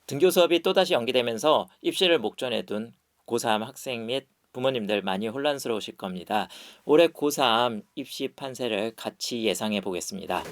등교 수업이 또다시 연기되면서 입시를 목전에 둔 고3 학생 및 부모님들 많이 혼란스러우실 겁니다. 올해 고3 입시 판세를 같이 예상해 보겠습니다.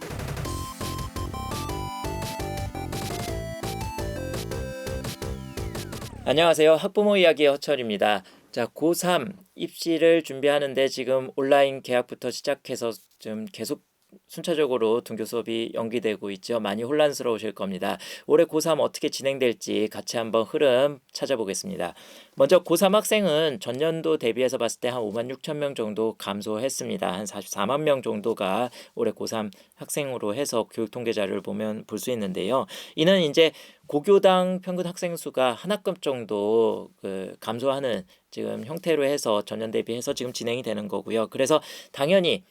안녕하세요. 학부모 이야기의 허철입니다. 자, 고3 입시를 준비하는데 지금 온라인 개학부터 시작해서 좀 계속 순차적으로 등교 수업이 연기되고 있죠. 많이 혼란스러우실 겁니다. 올해 고3 어떻게 진행될지 같이 한번 흐름 찾아보겠습니다. 먼저 고3 학생은 전년도 대비해서 봤을 때 한 5만 6천 명 정도 감소했습니다. 한 44만 명 정도가 올해 고3 학생으로 해서 교육 통계 자료를 보면 볼 수 있는데요. 이는 이제 고교당 평균 학생 수가 한 학급 정도 감소하는 지금 형태로 해서 전년 대비해서 지금 진행이 되는 거고요. 그래서 당연히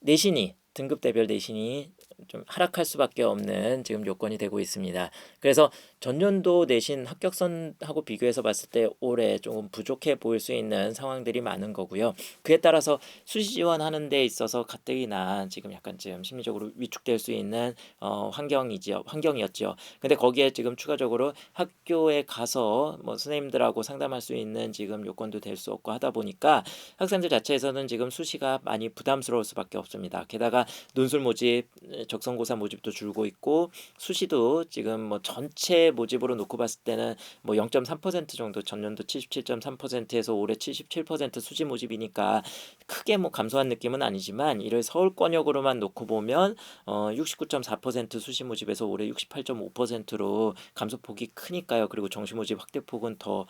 내신이 등급대별 내신이 좀 하락할 수밖에 없는 지금 요건이 되고 있습니다. 그래서 전년도 내신 합격선하고 비교해서 봤을 때 올해 조금 부족해 보일 수 있는 상황들이 많은 거고요. 그에 따라서 수시 지원하는 데 있어서 가뜩이나 지금 약간 지금 심리적으로 위축될 수 있는 환경이었죠. 근데 거기에 지금 추가적으로 학교에 가서 뭐 선생님들하고 상담할 수 있는 지금 요건도 될 수 없고 하다 보니까 학생들 자체에서는 지금 수시가 많이 부담스러울 수밖에 없습니다. 게다가 논술 모집, 적성고사 모집도 줄고 있고 수시도 지금 뭐 전체 모집으로 놓고 봤을 때는 뭐 0.3% 정도, 전년도 77.3%에서 올해 77% 수시 모집이니까 크게 뭐 감소한 느낌은 아니지만 이를 서울권역으로만 놓고 보면 69.4% 수시 모집에서 올해 68.5%로 감소폭이 크니까요. 그리고 정시 모집 확대폭은 더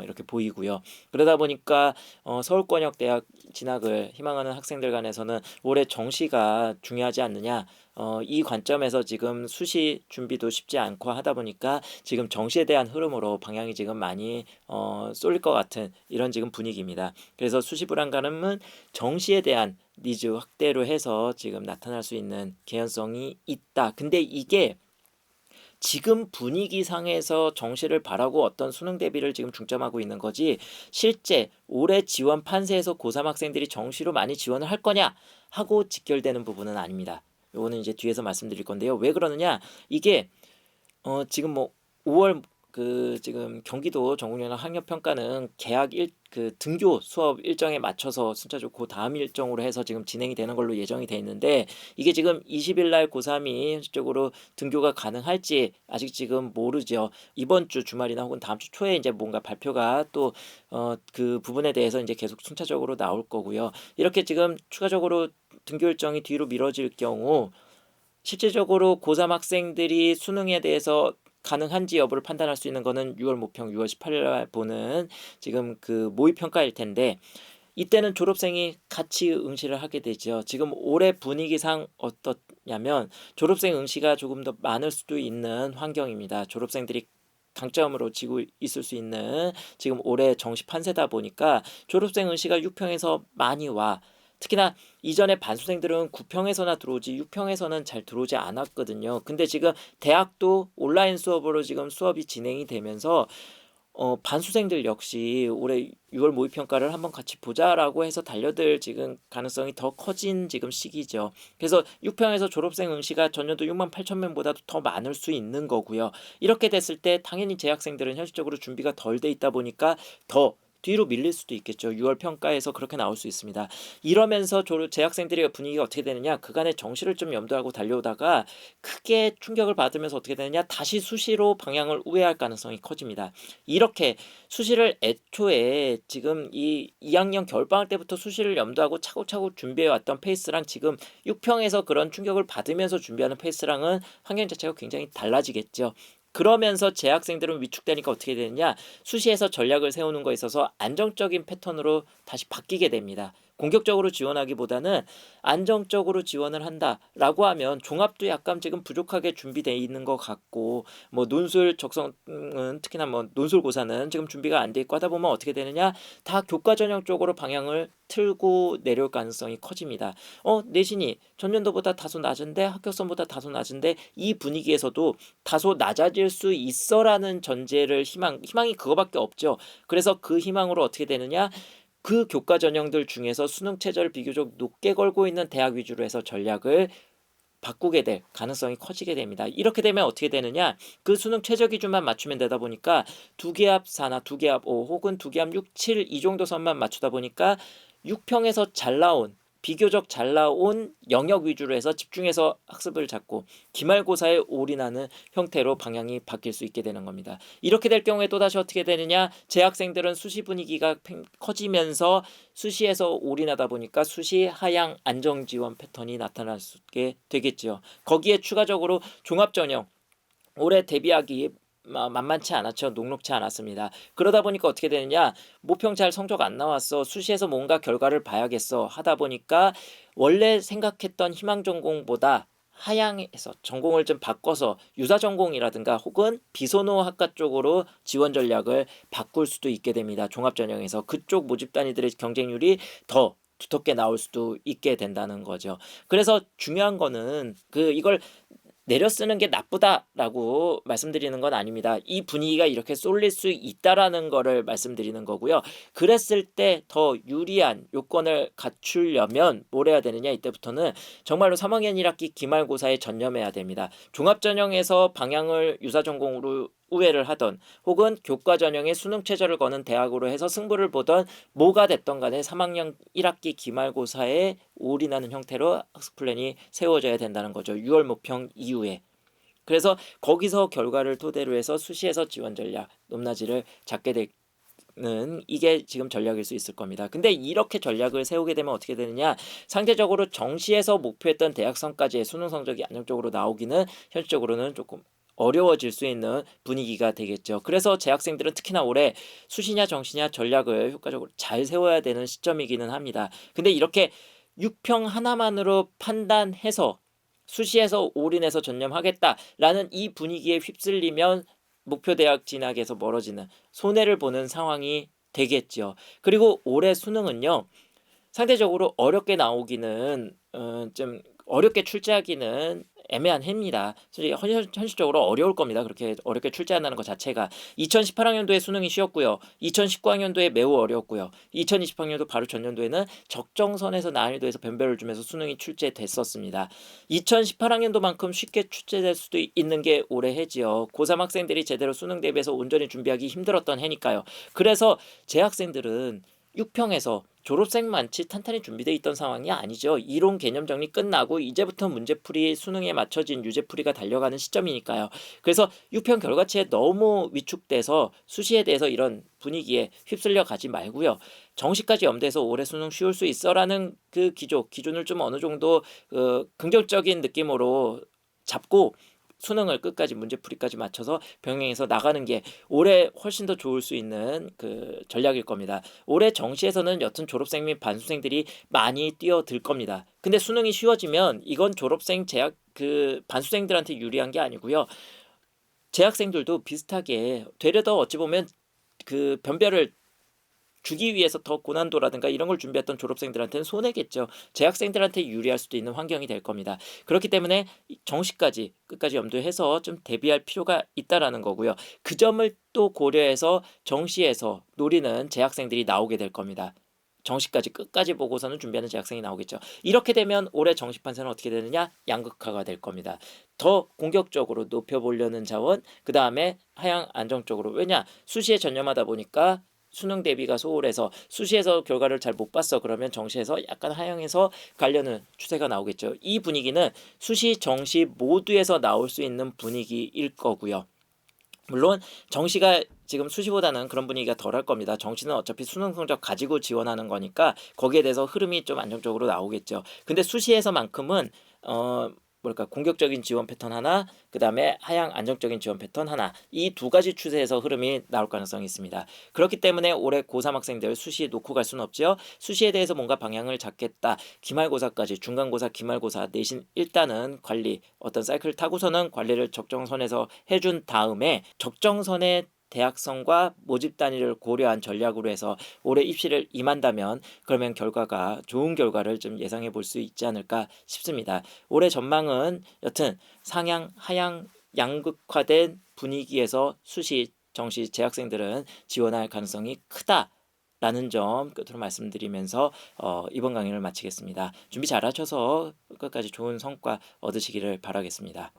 이렇게 보이고요. 그러다 보니까 서울권역 대학 진학을 희망하는 학생들 간에서는 올해 정시가 중요하지 않느냐, 이 관점에서 지금 수시 준비도 쉽지 않고 하다 보니까 지금 정시에 대한 흐름으로 방향이 지금 많이 쏠릴 것 같은 이런 지금 분위기입니다. 그래서 수시 불안감은 정시에 대한 니즈 확대로 해서 지금 나타날 수 있는 개연성이 있다. 근데 이게 지금 분위기상에서 정시를 바라고 어떤 수능 대비를 지금 중점하고 있는 거지, 실제 올해 지원 판세에서 고3 학생들이 정시로 많이 지원을 할 거냐 하고 직결되는 부분은 아닙니다. 요거는 이제 뒤에서 말씀드릴 건데요. 왜 그러느냐? 이게 지금 뭐 5월 지금 경기도 전국연합 학력평가는 등교 수업 일정에 맞춰서 순차적으로 그 다음 일정으로 해서 지금 진행이 되는 걸로 예정이 돼 있는데, 이게 지금 20일 날 고3이 현실적으로 등교가 가능할지 아직 지금 모르죠. 이번 주 주말이나 혹은 다음 주 초에 이제 뭔가 발표가 또 그 부분에 대해서 이제 계속 순차적으로 나올 거고요. 이렇게 지금 추가적으로 등교 일정이 뒤로 미뤄질 경우 실질적으로 고3 학생들이 수능에 대해서 가능한지 여부를 판단할 수 있는 거는 6월 모평 6월 18일 날 보는 지금 그 모의 평가일 텐데, 이때는 졸업생이 같이 응시를 하게 되죠. 지금 올해 분위기상 어떻냐면 졸업생 응시가 조금 더 많을 수도 있는 환경입니다. 졸업생들이 강점으로 지고 있을 수 있는 지금 올해 정시 판세다 보니까 졸업생 응시가 6평에서 많이 와. 특히나 이전에 반수생들은 9평에서나 들어오지 6평에서는 잘 들어오지 않았거든요. 근데 지금 대학도 온라인 수업으로 지금 수업이 진행이 되면서 반수생들 역시 올해 6월 모의평가를 한번 같이 보자라고 해서 달려들 지금 가능성이 더 커진 지금 시기죠. 그래서 6평에서 졸업생 응시가 전년도 6만 8천 명보다도 더 많을 수 있는 거고요. 이렇게 됐을 때 당연히 재학생들은 현실적으로 준비가 덜 돼 있다 보니까 더 뒤로 밀릴 수도 있겠죠. 6월 평가에서 그렇게 나올 수 있습니다. 이러면서 재학생들의 분위기가 어떻게 되느냐, 그간의 정시를 좀 염두하고 달려오다가 크게 충격을 받으면서 어떻게 되느냐, 다시 수시로 방향을 우회할 가능성이 커집니다. 이렇게 수시를 애초에 지금 이 2학년 겨울방학 때부터 수시를 염두하고 차곡차곡 준비해왔던 페이스랑 지금 6평에서 그런 충격을 받으면서 준비하는 페이스랑은 환경 자체가 굉장히 달라지겠죠. 그러면서 재학생들은 위축되니까 어떻게 되느냐, 수시에서 전략을 세우는 거에 있어서 안정적인 패턴으로 다시 바뀌게 됩니다. 공격적으로 지원하기보다는 안정적으로 지원을 한다라고 하면 종합도 약간 지금 부족하게 준비되어 있는 것 같고, 뭐 논술 적성은 특히나 뭐 논술고사는 지금 준비가 안 돼 있고 하다 보면 어떻게 되느냐, 다 교과 전형 쪽으로 방향을 틀고 내려올 가능성이 커집니다. 내신이 전년도보다 다소 낮은데, 합격선보다 다소 낮은데 이 분위기에서도 다소 낮아질 수 있어라는 전제를 희망이 그거밖에 없죠. 그래서 그 희망으로 어떻게 되느냐, 그 교과 전형들 중에서 수능 최저를 비교적 높게 걸고 있는 대학 위주로 해서 전략을 바꾸게 될 가능성이 커지게 됩니다. 이렇게 되면 어떻게 되느냐? 그 수능 최저 기준만 맞추면 되다 보니까 두개합 4나 두개합 5 혹은 두개합 6, 7 이 정도 선만 맞추다 보니까 6평에서 잘 나온 비교적 잘 나온 영역 위주로 해서 집중해서 학습을 잡고 기말고사에 올인하는 형태로 방향이 바뀔 수 있게 되는 겁니다. 이렇게 될 경우에 또다시 어떻게 되느냐? 재학생들은 수시 분위기가 커지면서 수시에서 올인하다 보니까 수시 하향 안정 지원 패턴이 나타날 수 있게 되겠죠. 거기에 추가적으로 종합전형 올해 대비하기 만만치 않았죠. 녹록치 않았습니다. 그러다 보니까 어떻게 되느냐? 모평 잘 성적 안 나왔어. 수시에서 뭔가 결과를 봐야겠어. 하다 보니까 원래 생각했던 희망 전공보다 하향해서 전공을 좀 바꿔서 유사 전공이라든가 혹은 비선호 학과 쪽으로 지원 전략을 바꿀 수도 있게 됩니다. 종합전형에서 그쪽 모집 단위들의 경쟁률이 더 두텁게 나올 수도 있게 된다는 거죠. 그래서 중요한 거는 이걸 내려 쓰는 게 나쁘다라고 말씀드리는 건 아닙니다. 이 분위기가 이렇게 쏠릴 수 있다라는 거를 말씀드리는 거고요. 그랬을 때 더 유리한 요건을 갖추려면 뭘 해야 되느냐? 이때부터는 정말로 3학년 1학기 기말고사에 전념해야 됩니다. 종합전형에서 방향을 유사전공으로 우회를 하던 혹은 교과 전형에 수능 최저를 거는 대학으로 해서 승부를 보던 뭐가 됐던 간에 3학년 1학기 기말고사에 올인하는 형태로 학습 플랜이 세워져야 된다는 거죠. 6월 모평 이후에. 그래서 거기서 결과를 토대로 해서 수시에서 지원 전략 높낮이를 잡게 되는 이게 지금 전략일 수 있을 겁니다. 근데 이렇게 전략을 세우게 되면 어떻게 되느냐? 상대적으로 정시에서 목표했던 대학성까지의 수능 성적이 안정적으로 나오기는 현실적으로는 조금 어려워질 수 있는 분위기가 되겠죠. 그래서 재학생들은 특히나 올해 수시냐 정시냐 전략을 효과적으로 잘 세워야 되는 시점이기는 합니다. 근데 이렇게 6평 하나만으로 판단해서 수시에서 올인해서 전념하겠다라는 이 분위기에 휩쓸리면 목표 대학 진학에서 멀어지는 손해를 보는 상황이 되겠죠. 그리고 올해 수능은요. 상대적으로 어렵게 나오기는 좀 어렵게 출제하기는 애매한 해입니다. 현실적으로 어려울 겁니다. 그렇게 어렵게 출제한다는 것 자체가 2018학년도에 수능이 쉬웠고요. 2019학년도에 매우 어려웠고요. 2020학년도 바로 전년도에는 적정선에서 난이도에서 변별을 주면서 수능이 출제됐었습니다. 2018학년도만큼 쉽게 출제될 수도 있는 게 올해 해지요. 고3 학생들이 제대로 수능 대비해서 온전히 준비하기 힘들었던 해니까요. 그래서 재학생들은 6평에서 졸업생만치 탄탄히 준비되어 있던 상황이 아니죠. 이론 개념 정리 끝나고 이제부터 문제풀이 수능에 맞춰진 유제풀이가 달려가는 시점이니까요. 그래서 6평 결과치에 너무 위축돼서 수시에 대해서 이런 분위기에 휩쓸려 가지 말고요. 정시까지 염두해서 올해 수능 쉬울 수 있어라는 그 기준을 좀 어느 정도 긍정적인 느낌으로 잡고 수능을 끝까지 문제풀이까지 맞춰서 병행해서 나가는 게 올해 훨씬 더 좋을 수 있는 그 전략일 겁니다. 올해 정시에서는 여튼 졸업생 및 반수생들이 많이 뛰어들 겁니다. 근데 수능이 쉬워지면 이건 졸업생 재학 반수생들한테 유리한 게 아니고요. 재학생들도 비슷하게 되려 더 어찌 보면 그 변별을 주기 위해서 더 고난도라든가 이런 걸 준비했던 졸업생들한테는 손해겠죠. 재학생들한테 유리할 수도 있는 환경이 될 겁니다. 그렇기 때문에 정시까지 끝까지 염두해서 좀 대비할 필요가 있다라는 거고요. 그 점을 또 고려해서 정시에서 노리는 재학생들이 나오게 될 겁니다. 정시까지 끝까지 보고서는 준비하는 재학생이 나오겠죠. 이렇게 되면 올해 정시 판세는 어떻게 되느냐? 양극화가 될 겁니다. 더 공격적으로 높여보려는 자원, 그 다음에 하향 안정적으로. 왜냐? 수시에 전념하다 보니까 수능 대비가 소홀해서 수시에서 결과를 잘 못 봤어. 그러면 정시에서 약간 하향해서 가려는 추세가 나오겠죠. 이 분위기는 수시, 정시 모두에서 나올 수 있는 분위기일 거고요. 물론 정시가 지금 수시보다는 그런 분위기가 덜할 겁니다. 정시는 어차피 수능 성적 가지고 지원하는 거니까 거기에 대해서 흐름이 좀 안정적으로 나오겠죠. 근데 수시에서만큼은 공격적인 지원 패턴 하나, 그 다음에 하향 안정적인 지원 패턴 하나, 이 두 가지 추세에서 흐름이 나올 가능성이 있습니다. 그렇기 때문에 올해 고3 학생들 수시에 놓고 갈 수는 없죠. 수시에 대해서 뭔가 방향을 잡겠다. 기말고사까지, 중간고사, 기말고사, 내신 일단은 관리, 어떤 사이클을 타고서는 관리를 적정선에서 해준 다음에 적정선에 대학성과 모집 단위를 고려한 전략으로 해서 올해 입시를 임한다면 그러면 결과가 좋은 결과를 좀 예상해 볼 수 있지 않을까 싶습니다. 올해 전망은 여튼 상향, 하향, 양극화된 분위기에서 수시, 정시 재학생들은 지원할 가능성이 크다. 라는 점 끝으로 말씀드리면서 이번 강의를 마치겠습니다. 준비 잘하셔서 끝까지 좋은 성과 얻으시기를 바라겠습니다.